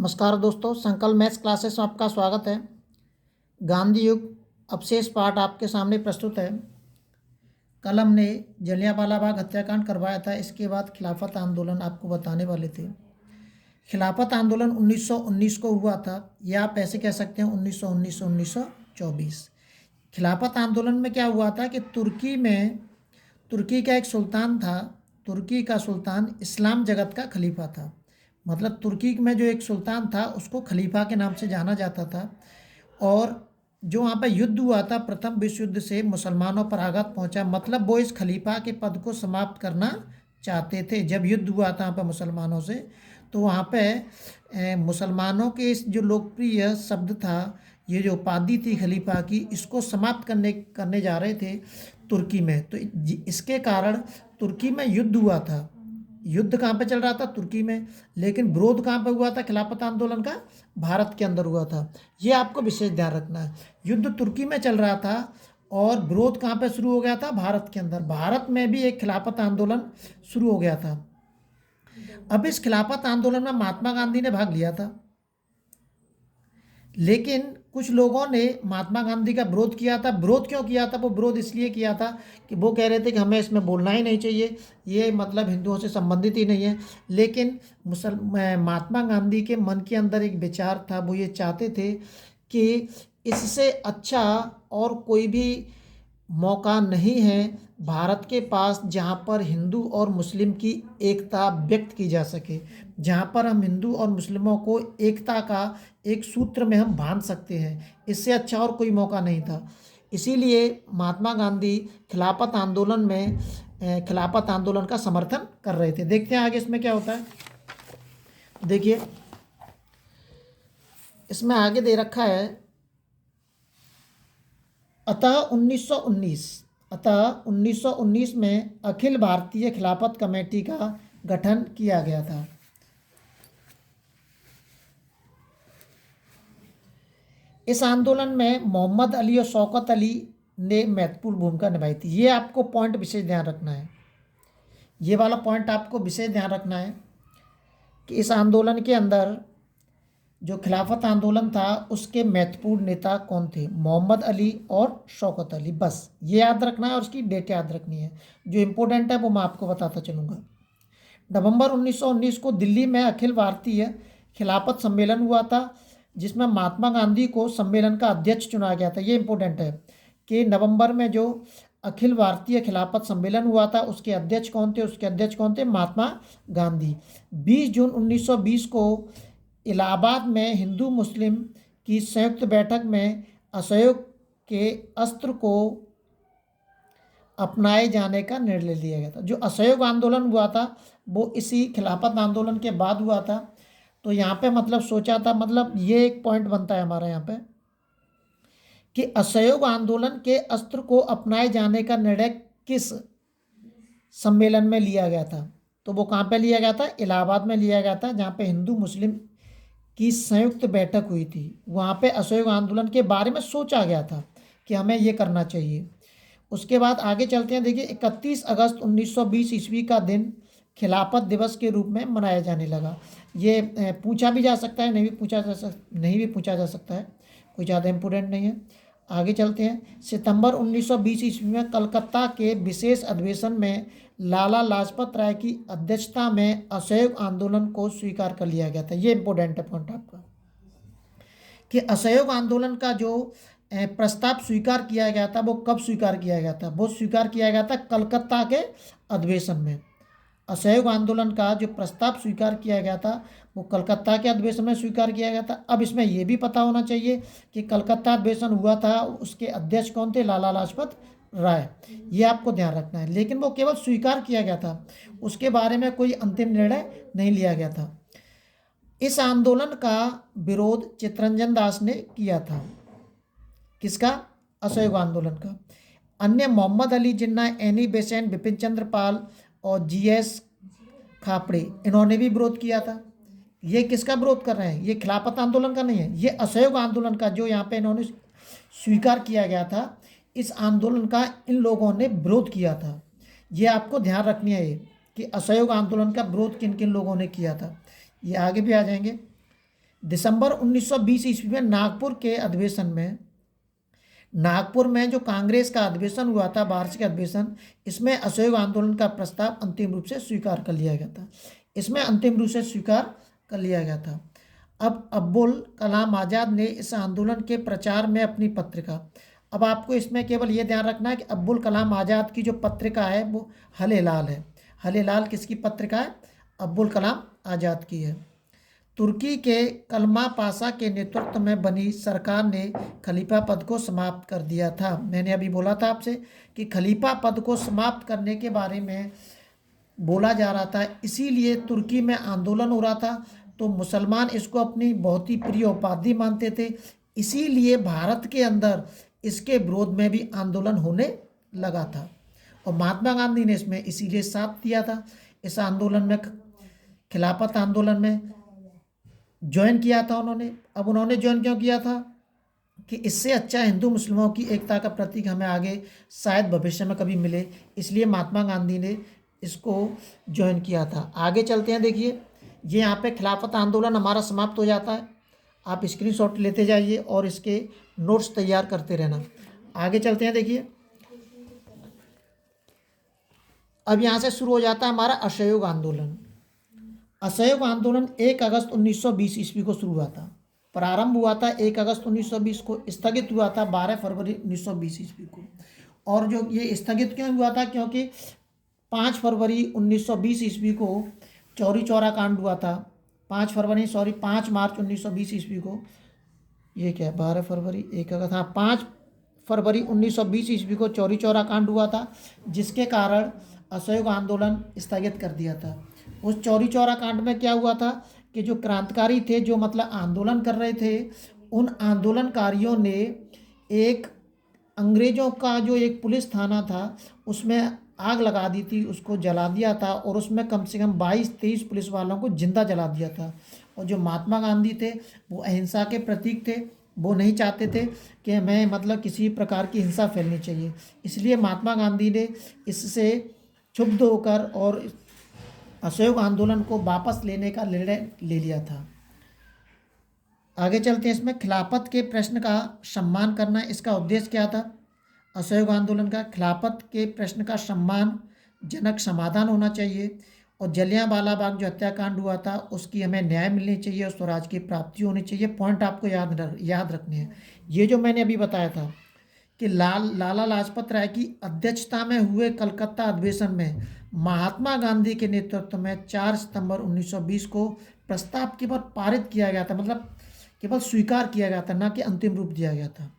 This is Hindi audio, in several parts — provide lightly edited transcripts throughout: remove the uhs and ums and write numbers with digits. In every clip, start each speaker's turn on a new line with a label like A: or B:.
A: नमस्कार दोस्तों, संकल्प मैथ्स क्लासेस में आपका स्वागत है। गांधी युग अवशेष पाठ आपके सामने प्रस्तुत है। कल हमने जलियांवाला बाग हत्याकांड करवाया था। इसके बाद खिलाफत आंदोलन आपको बताने वाले थे। खिलाफत आंदोलन 1919 को हुआ था, या आप ऐसे कह सकते हैं 1919 से 1924। खिलाफत आंदोलन में क्या हुआ था कि तुर्की का एक सुल्तान था। तुर्की का सुल्तान इस्लाम जगत का खलीफा था। मतलब तुर्की में जो एक सुल्तान था उसको खलीफा के नाम से जाना जाता था। और जो वहाँ पर युद्ध हुआ था, प्रथम विश्व युद्ध से मुसलमानों पर आघात पहुंचा। मतलब वो इस खलीफा के पद को समाप्त करना चाहते थे। जब युद्ध हुआ था वहाँ पर मुसलमानों से, तो वहाँ पे मुसलमानों के इस जो लोकप्रिय शब्द था, ये जो उपाधि थी खलीफा की, इसको समाप्त करने जा रहे थे तुर्की में। तो इसके कारण तुर्की में युद्ध हुआ था। युद्ध कहाँ पे चल रहा था? तुर्की में। लेकिन विरोध कहाँ पे हुआ था खिलाफत आंदोलन का? भारत के अंदर हुआ था। ये आपको विशेष ध्यान रखना है। युद्ध तुर्की में चल रहा था और विरोध कहाँ पे शुरू हो गया था? भारत के अंदर। भारत में भी एक खिलाफत आंदोलन शुरू हो गया था। अब इस खिलाफत आंदोलन में महात्मा गांधी ने भाग लिया था, लेकिन कुछ लोगों ने महात्मा गांधी का विरोध किया था। विरोध क्यों किया था? वो विरोध इसलिए किया था कि वो कह रहे थे कि हमें इसमें बोलना ही नहीं चाहिए, ये मतलब हिंदुओं से संबंधित ही नहीं है। लेकिन महात्मा गांधी के मन के अंदर एक विचार था। वो ये चाहते थे कि इससे अच्छा और कोई भी मौका नहीं है भारत के पास जहाँ पर हिंदू और मुस्लिम की एकता व्यक्त की जा सके, जहाँ पर हम हिंदू और मुस्लिमों को एकता का एक सूत्र में हम बांध सकते हैं। इससे अच्छा और कोई मौका नहीं था। इसीलिए महात्मा गांधी खिलाफत आंदोलन का समर्थन कर रहे थे। देखते हैं आगे इसमें क्या होता है। देखिए, इसमें आगे दे रखा है, अतः 1919 में अखिल भारतीय खिलाफत कमेटी का गठन किया गया था। इस आंदोलन में मोहम्मद अली और शौकत अली ने महत्वपूर्ण भूमिका निभाई थी। ये आपको पॉइंट विशेष ध्यान रखना है। ये वाला पॉइंट आपको विशेष ध्यान रखना है कि इस आंदोलन के अंदर जो खिलाफत आंदोलन था उसके महत्वपूर्ण नेता कौन थे? मोहम्मद अली और शौकत अली। बस ये याद रखना है और उसकी डेट याद रखनी है। जो इम्पोर्टेंट है वो मैं आपको बताता चलूँगा। नवंबर 1919 को दिल्ली में अखिल भारतीय खिलाफत सम्मेलन हुआ था, जिसमें महात्मा गांधी को सम्मेलन का अध्यक्ष चुना गया था। ये इम्पोर्टेंट है कि नवंबर में जो अखिल भारतीय खिलाफत सम्मेलन हुआ था उसके अध्यक्ष कौन थे? उसके अध्यक्ष कौन थे? महात्मा गांधी। 20 जून 1920 को इलाहाबाद में हिंदू मुस्लिम की संयुक्त बैठक में असहयोग के अस्त्र को अपनाए जाने का निर्णय लिया गया था। जो असहयोग आंदोलन हुआ था वो इसी खिलाफत आंदोलन के बाद हुआ था। तो यहाँ पे मतलब सोचा था, मतलब ये एक पॉइंट बनता है हमारा यहाँ पे कि असहयोग आंदोलन के अस्त्र को अपनाए जाने का निर्णय किस सम्मेलन में लिया गया था? तो वो कहाँ पे लिया गया था? इलाहाबाद में लिया गया था, जहाँ पे हिंदू मुस्लिम की संयुक्त बैठक हुई थी। वहाँ पे असहयोग आंदोलन के बारे में सोचा गया था कि हमें ये करना चाहिए। उसके बाद आगे चलते हैं। देखिए, 31 अगस्त 1920 ईस्वी का दिन खिलाफत दिवस के रूप में मनाया जाने लगा। ये पूछा भी जा सकता है, नहीं भी पूछा जा सकता है, कोई ज़्यादा इम्पोर्टेंट नहीं है। आगे चलते हैं। सितंबर 1920 ईस्वी में कलकत्ता के विशेष अधिवेशन में लाला लाजपत राय की अध्यक्षता में असहयोग आंदोलन को स्वीकार कर लिया गया था। ये इंपॉर्टेंट है पॉइंट आपका कि असहयोग आंदोलन का जो प्रस्ताव स्वीकार किया गया था वो कब स्वीकार किया गया था? वो स्वीकार किया गया था कलकत्ता के अधिवेशन में। असहयोग आंदोलन का जो प्रस्ताव स्वीकार किया गया था वो कलकत्ता के अधिवेशन में स्वीकार किया गया था। अब इसमें यह भी पता होना चाहिए कि कलकत्ता अधिवेशन हुआ था, उसके अध्यक्ष कौन थे? लाला लाजपत राय। ये आपको ध्यान रखना है। लेकिन वो केवल स्वीकार किया गया था, उसके बारे में कोई अंतिम निर्णय नहीं लिया गया था। इस आंदोलन का विरोध चित्तरंजन दास ने किया था। किसका? असहयोग आंदोलन का। अन्य मोहम्मद अली जिन्ना, एनी बेसेंट, बिपिन चंद्र पाल और जीएस खापड़े, इन्होंने भी विरोध किया था। ये किसका विरोध कर रहे हैं? ये खिलाफत आंदोलन का नहीं है, ये असहयोग आंदोलन का, जो यहाँ पे इन्होंने स्वीकार किया गया था। इस आंदोलन का इन लोगों ने विरोध किया था। ये आपको ध्यान रखनी है कि असहयोग आंदोलन का विरोध किन किन लोगों ने किया था। ये आगे भी आ जाएंगे। दिसंबर 1920 ईस्वी में नागपुर में जो कांग्रेस का अधिवेशन हुआ था, वार्षिक अधिवेशन, इसमें असहयोग आंदोलन का प्रस्ताव अंतिम रूप से स्वीकार कर लिया गया था। इसमें अंतिम रूप से स्वीकार कर लिया गया था। अब अब्दुल कलाम आज़ाद ने इस आंदोलन के प्रचार में अपनी पत्रिका, अब आपको इसमें केवल ये ध्यान रखना है कि अब्दुल कलाम आज़ाद की जो पत्रिका है वो हल-ए-लाल है। हल-ए-लाल किसकी पत्रिका है? अब्दुल कलाम आज़ाद की है। तुर्की के कलमा पाशा के नेतृत्व में बनी सरकार ने खलीफा पद को समाप्त कर दिया था। मैंने अभी बोला था आपसे कि खलीफा पद को समाप्त करने के बारे में बोला जा रहा था, इसीलिए तुर्की में आंदोलन हो रहा था। तो मुसलमान इसको अपनी बहुत ही प्रिय उपाधि मानते थे, इसीलिए भारत के अंदर इसके विरोध में भी आंदोलन होने लगा था और महात्मा गांधी ने इसमें इसीलिए साथ दिया था। इस आंदोलन में, खिलाफत आंदोलन में ज्वाइन किया था उन्होंने। अब उन्होंने ज्वाइन क्यों किया था कि इससे अच्छा हिंदू मुस्लिमों की एकता का प्रतीक हमें आगे शायद भविष्य में कभी मिले, इसलिए महात्मा गांधी ने इसको ज्वाइन किया था। आगे चलते हैं, देखिए ये यहाँ पे खिलाफत आंदोलन हमारा समाप्त हो जाता है। आप स्क्रीनशॉट लेते जाइए और इसके नोट्स तैयार करते रहना। आगे चलते हैं, देखिए अब यहाँ से शुरू हो जाता है हमारा असहयोग आंदोलन। असहयोग आंदोलन 1 अगस्त 1920 ईस्वी को शुरू हुआ था। प्रारंभ हुआ था 1 अगस्त 1920 को, स्थगित हुआ था 12 फरवरी 1920 ईस्वी को। और जो ये स्थगित क्यों हुआ था? क्योंकि 5 फरवरी 1920 ईस्वी को चौरी चौरा कांड हुआ था। 5 मार्च 1920 ईस्वी को, ये क्या है 12 फरवरी 1 अगस्त, हाँ 5 फरवरी 1920 ईस्वी को चौरी चौरा कांड हुआ था, जिसके कारण असहयोग आंदोलन स्थगित कर दिया था। उस चौरी चौरा कांड में क्या हुआ था कि जो क्रांतिकारी थे, जो मतलब आंदोलन कर रहे थे, उन आंदोलनकारियों ने एक अंग्रेज़ों का जो एक पुलिस थाना था उसमें आग लगा दी थी, उसको जला दिया था और उसमें कम से कम 22-23 पुलिस वालों को जिंदा जला दिया था। और जो महात्मा गांधी थे वो अहिंसा के प्रतीक थे, वो नहीं चाहते थे कि हमें मतलब किसी प्रकार की हिंसा फैलनी चाहिए, इसलिए महात्मा गांधी ने इससे क्षुब्ध होकर और असहयोग आंदोलन को वापस लेने का निर्णय ले लिया था। आगे चलते हैं, इसमें खिलाफत के प्रश्न का सम्मान करना, इसका उद्देश्य क्या था? असहयोग आंदोलन का खिलाफत के प्रश्न का सम्मानजनक समाधान होना चाहिए और जलियांवाला बाग जो हत्याकांड हुआ था उसकी हमें न्याय मिलनी चाहिए और स्वराज की प्राप्ति होनी चाहिए। पॉइंट आपको याद रखने हैं। ये जो मैंने अभी बताया था कि लाला लाजपत राय की अध्यक्षता में हुए कलकत्ता अधिवेशन में महात्मा गांधी के नेतृत्व में 4 सितंबर 1920 को प्रस्ताव केवल पारित किया गया था, मतलब केवल स्वीकार किया गया था, ना कि अंतिम रूप दिया गया था।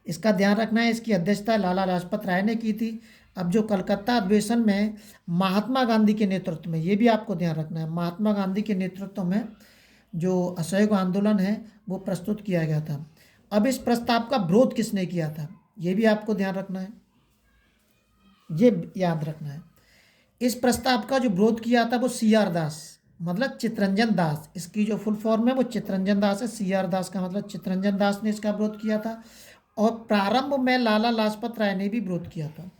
A: इसका ध्यान रखना है, इसकी अध्यक्षता लाला लाजपत राय ने की थी। अब जो कलकत्ता अधिवेशन में महात्मा गांधी के नेतृत्व में, ये भी आपको ध्यान रखना है, महात्मा गांधी के नेतृत्व में जो असहयोग आंदोलन है वो प्रस्तुत किया गया था। अब इस प्रस्ताव का विरोध किसने किया था, ये भी आपको ध्यान रखना है, ये याद रखना है। इस प्रस्ताव का जो विरोध किया था वो CR दास, मतलब चित्तरंजन दास, इसकी जो फुल फॉर्म है वो चित्तरंजन दास है। CR दास का मतलब चित्तरंजन दास ने इसका विरोध किया था। और प्रारंभ में लाला लाजपत राय ने भी विरोध किया था।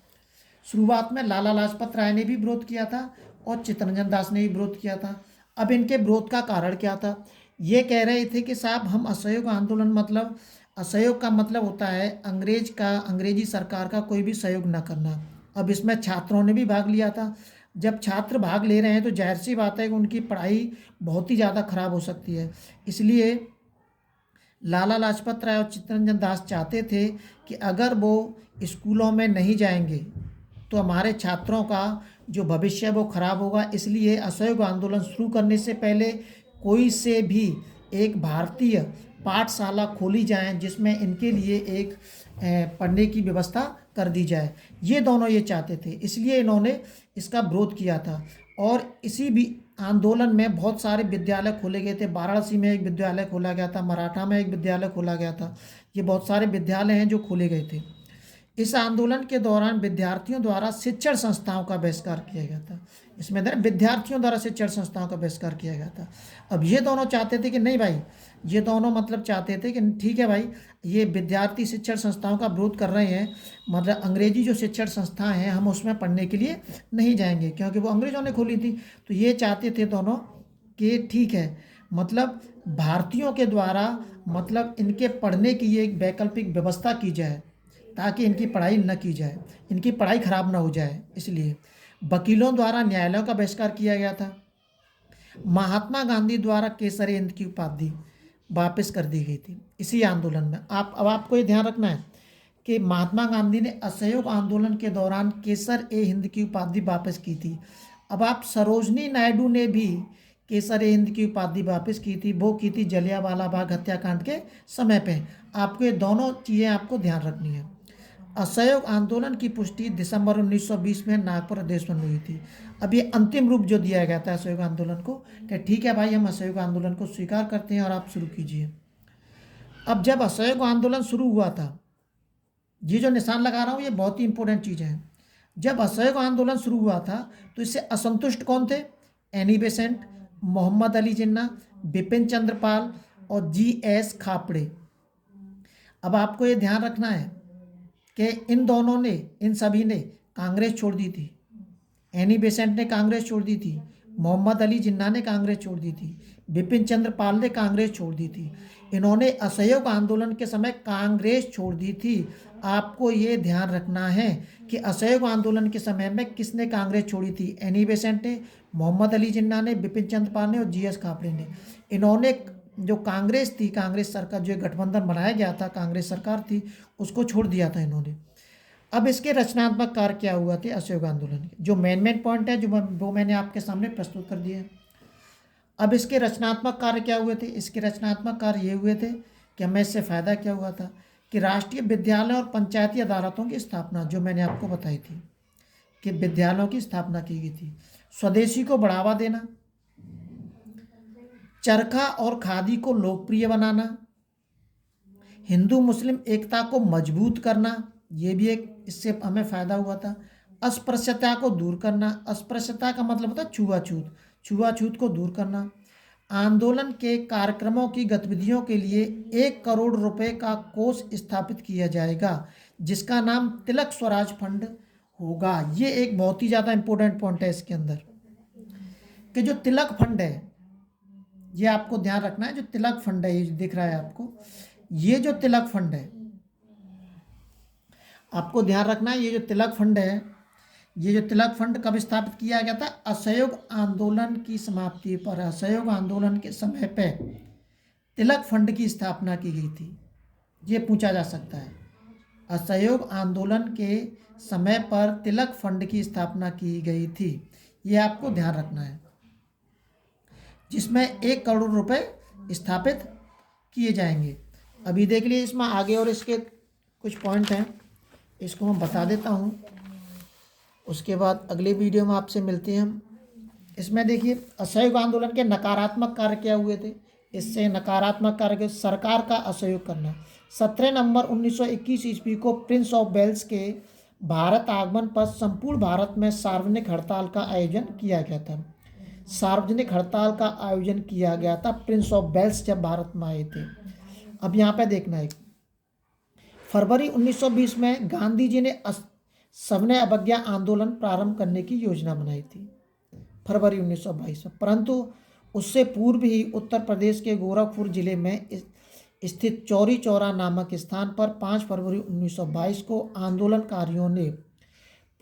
A: शुरुआत में लाला लाजपत राय ने भी विरोध किया था और चित्तरंजन दास ने भी विरोध किया था। अब इनके विरोध का कारण क्या था? ये कह रहे थे कि साहब हम असहयोग आंदोलन, मतलब असहयोग का मतलब होता है अंग्रेजी सरकार का कोई भी सहयोग न करना। अब इसमें छात्रों ने भी भाग लिया था। जब छात्र भाग ले रहे हैं तो जाहिर सी बात है कि उनकी पढ़ाई बहुत ही ज़्यादा खराब हो सकती है, इसलिए लाला लाजपत राय और चित्तरंजन दास चाहते थे कि अगर वो स्कूलों में नहीं जाएंगे तो हमारे छात्रों का जो भविष्य है वो खराब होगा। इसलिए असहयोग आंदोलन शुरू करने से पहले कोई से भी एक भारतीय पाठशाला खोली जाए जिसमें इनके लिए एक पढ़ने की व्यवस्था कर दी जाए। ये दोनों ये चाहते थे, इसलिए इन्होंने इसका विरोध किया था। और इसी भी आंदोलन में बहुत सारे विद्यालय खोले गए थे। वाराणसी में एक विद्यालय खोला गया था, मराठा में एक विद्यालय खोला गया था। ये बहुत सारे विद्यालय हैं जो खोले गए थे। इस आंदोलन के दौरान विद्यार्थियों द्वारा शिक्षण संस्थाओं का बहिष्कार किया गया था। इसमें विद्यार्थियों द्वारा शिक्षण संस्थाओं का बहिष्कार किया गया था। अब ये दोनों चाहते थे कि नहीं भाई, ये दोनों मतलब चाहते थे कि ठीक है भाई, ये विद्यार्थी शिक्षण संस्थाओं का विरोध कर रहे हैं, मतलब अंग्रेजी जो शिक्षण संस्थाएं हैं हम उसमें पढ़ने के लिए नहीं जाएंगे क्योंकि वो अंग्रेजों ने खोली थी। तो ये चाहते थे दोनों कि ठीक है, मतलब भारतीयों के द्वारा मतलब इनके पढ़ने की एक वैकल्पिक व्यवस्था की जाए ताकि इनकी पढ़ाई न की जाए, इनकी पढ़ाई खराब ना हो जाए। इसलिए वकीलों द्वारा न्यायालयों का बहिष्कार किया गया था। महात्मा गांधी द्वारा केसरी हिंद की उपाधि वापस कर दी गई थी इसी आंदोलन में। आप अब आपको ये ध्यान रखना है कि महात्मा गांधी ने असहयोग आंदोलन के दौरान केसर ए हिंद की उपाधि वापस की थी। अब आप सरोजनी नायडू ने भी केसर ए हिंद की उपाधि वापस की थी, वो की थी जलियांवाला बाग हत्याकांड के समय पे। आपको ये दोनों चीज़ें आपको ध्यान रखनी है। असहयोग आंदोलन की पुष्टि दिसंबर 1920 में नागपुर अधिवेशन में हुई थी। अब ये अंतिम रूप जो दिया गया था असहयोग आंदोलन को कि ठीक है भाई, हम असहयोग आंदोलन को स्वीकार करते हैं और आप शुरू कीजिए। अब जब असहयोग आंदोलन शुरू हुआ था, ये जो निशान लगा रहा हूँ ये बहुत ही इंपॉर्टेंट चीज़ है। जब असहयोग आंदोलन शुरू हुआ था तो इससे असंतुष्ट कौन थे? एनी बेसेंट, मोहम्मद अली जिन्ना, बिपिन चंद्र पाल और जी.एस. खापड़े। अब आपको ये ध्यान रखना है कि इन दोनों ने, इन सभी ने कांग्रेस छोड़ दी थी। एनी बेसेंट ने कांग्रेस छोड़ दी थी, मोहम्मद अली जिन्ना ने कांग्रेस छोड़ दी थी, बिपिन चंद्र पाल ने कांग्रेस छोड़ दी थी। इन्होंने असहयोग आंदोलन के समय कांग्रेस छोड़ दी थी। आपको ये ध्यान रखना है कि असहयोग आंदोलन के समय में किसने कांग्रेस छोड़ी थी? एनी बेसेंट ने, मोहम्मद अली जिन्ना ने, बिपिन चंद्र पाल ने और जी.एस. खापड़े ने। इन्होंने जो कांग्रेस थी, कांग्रेस सरकार जो गठबंधन बनाया गया था, कांग्रेस सरकार थी, उसको छोड़ दिया था इन्होंने। अब इसके रचनात्मक कार्य क्या हुआ थे असहयोग आंदोलन के? जो मेन पॉइंट है वो मैंने आपके सामने प्रस्तुत कर दिए हैं। अब इसके रचनात्मक कार्य क्या हुए थे? इसके रचनात्मक कार्य ये हुए थे कि हमें इससे फ़ायदा क्या हुआ था कि राष्ट्रीय विद्यालय और पंचायती अदालतों की स्थापना, जो मैंने आपको बताई थी कि विद्यालयों की स्थापना की गई थी। स्वदेशी को बढ़ावा देना, चरखा और खादी को लोकप्रिय बनाना, हिंदू मुस्लिम एकता को मजबूत करना, ये भी एक इससे हमें फ़ायदा हुआ था। अस्पृश्यता को दूर करना, अस्पृश्यता का मतलब होता है छुआछूत, छुआछूत को दूर करना। आंदोलन के कार्यक्रमों की गतिविधियों के लिए 1 करोड़ रुपए का कोष स्थापित किया जाएगा जिसका नाम तिलक स्वराज फंड होगा। ये एक बहुत ही ज़्यादा इंपॉर्टेंट पॉइंट है इसके अंदर कि जो तिलक फंड है, ये आपको ध्यान रखना है। जो तिलक फंड है, ये दिख रहा है आपको, ये जो तिलक फंड है, आपको ध्यान रखना है। ये जो तिलक फंड है, ये जो तिलक फंड कब स्थापित किया गया था? असहयोग आंदोलन की समाप्ति पर, असहयोग आंदोलन के समय पे तिलक फंड की स्थापना की गई थी। ये पूछा जा सकता है। असहयोग आंदोलन के समय पर तिलक फंड की स्थापना की गई थी, ये आपको ध्यान रखना है, जिसमें 1 करोड़ रुपए स्थापित किए जाएंगे। अभी देख लिए इसमें आगे और इसके कुछ पॉइंट हैं, इसको मैं बता देता हूँ, उसके बाद अगले वीडियो में आपसे मिलते हैं हम। इसमें देखिए असहयोग आंदोलन के नकारात्मक कार्य क्या हुए थे। इससे नकारात्मक कार्य के सरकार का असहयोग करना। 17 नवंबर 1921 ईस्वी को प्रिंस ऑफ वेल्स के भारत आगमन पर संपूर्ण भारत में सार्वजनिक हड़ताल का आयोजन किया गया था। सार्वजनिक हड़ताल का आयोजन किया गया था प्रिंस ऑफ वेल्स जब भारत में आए थे। अब यहाँ पे देखना है, फरवरी 1920 में गांधी जी ने सविनय अवज्ञा आंदोलन प्रारंभ करने की योजना बनाई थी, फरवरी 1922 में। परंतु उससे पूर्व ही उत्तर प्रदेश के गोरखपुर जिले में स्थित चौरी चौरा नामक स्थान पर 5 फरवरी 1922 को आंदोलनकारियों ने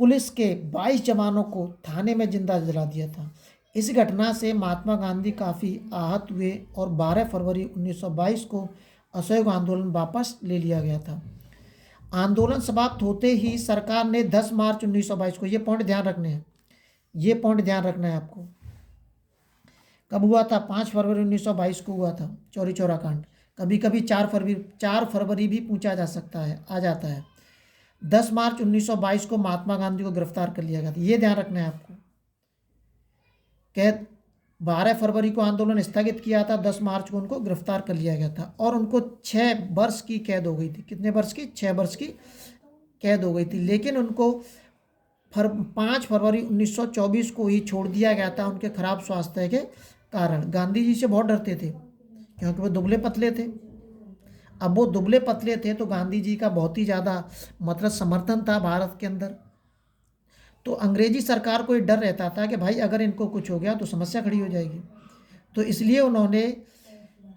A: पुलिस के 22 जवानों को थाने में जिंदा जला दिया था। इस घटना से महात्मा गांधी काफ़ी आहत हुए और 12 फरवरी 1922 को असहयोग आंदोलन वापस ले लिया गया था। आंदोलन समाप्त होते ही सरकार ने 10 मार्च 1922 को, ये पॉइंट ध्यान रखने हैं, ये पॉइंट ध्यान रखना है आपको, कब हुआ था? 5 फरवरी 1922 को हुआ था चौरी चौरा कांड। कभी कभी 4 फरवरी भी पूछा जा सकता है, आ जाता है। 10 मार्च 1922 को महात्मा गांधी को गिरफ्तार कर लिया गया था, ये ध्यान रखना है आपको। कैद 12 फरवरी को आंदोलन स्थगित किया था, 10 मार्च को उनको गिरफ्तार कर लिया गया था और उनको 6 वर्ष की कैद हो गई थी। कितने वर्ष की? 6 वर्ष की कैद हो गई थी। लेकिन उनको 5 फरवरी 1924 को ही छोड़ दिया गया था उनके खराब स्वास्थ्य के कारण। गांधी जी से बहुत डरते थे क्योंकि वो दुबले पतले थे। अब वो दुबले पतले थे तो गांधी जी का बहुत ही ज़्यादा मतलब समर्थन था भारत के अंदर। तो अंग्रेजी सरकार को ये डर रहता था कि भाई अगर इनको कुछ हो गया तो समस्या खड़ी हो जाएगी। तो इसलिए उन्होंने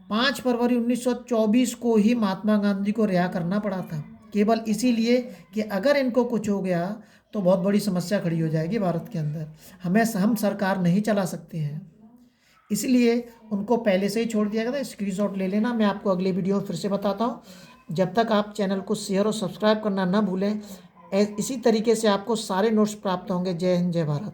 A: 5 फरवरी 1924 को ही महात्मा गांधी को रिहा करना पड़ा था, केवल इसीलिए कि अगर इनको कुछ हो गया तो बहुत बड़ी समस्या खड़ी हो जाएगी भारत के अंदर, हम सरकार नहीं चला सकते हैं। इसलिए उनको पहले से ही छोड़ दिया गया था। स्क्रीनशॉट ले लेना, मैं आपको अगले वीडियो में फिर से बताता हूँ। जब तक आप चैनल को शेयर और सब्सक्राइब करना ना भूलें, इसी तरीके से आपको सारे नोट्स प्राप्त होंगे। जय हिंद, जय भारत।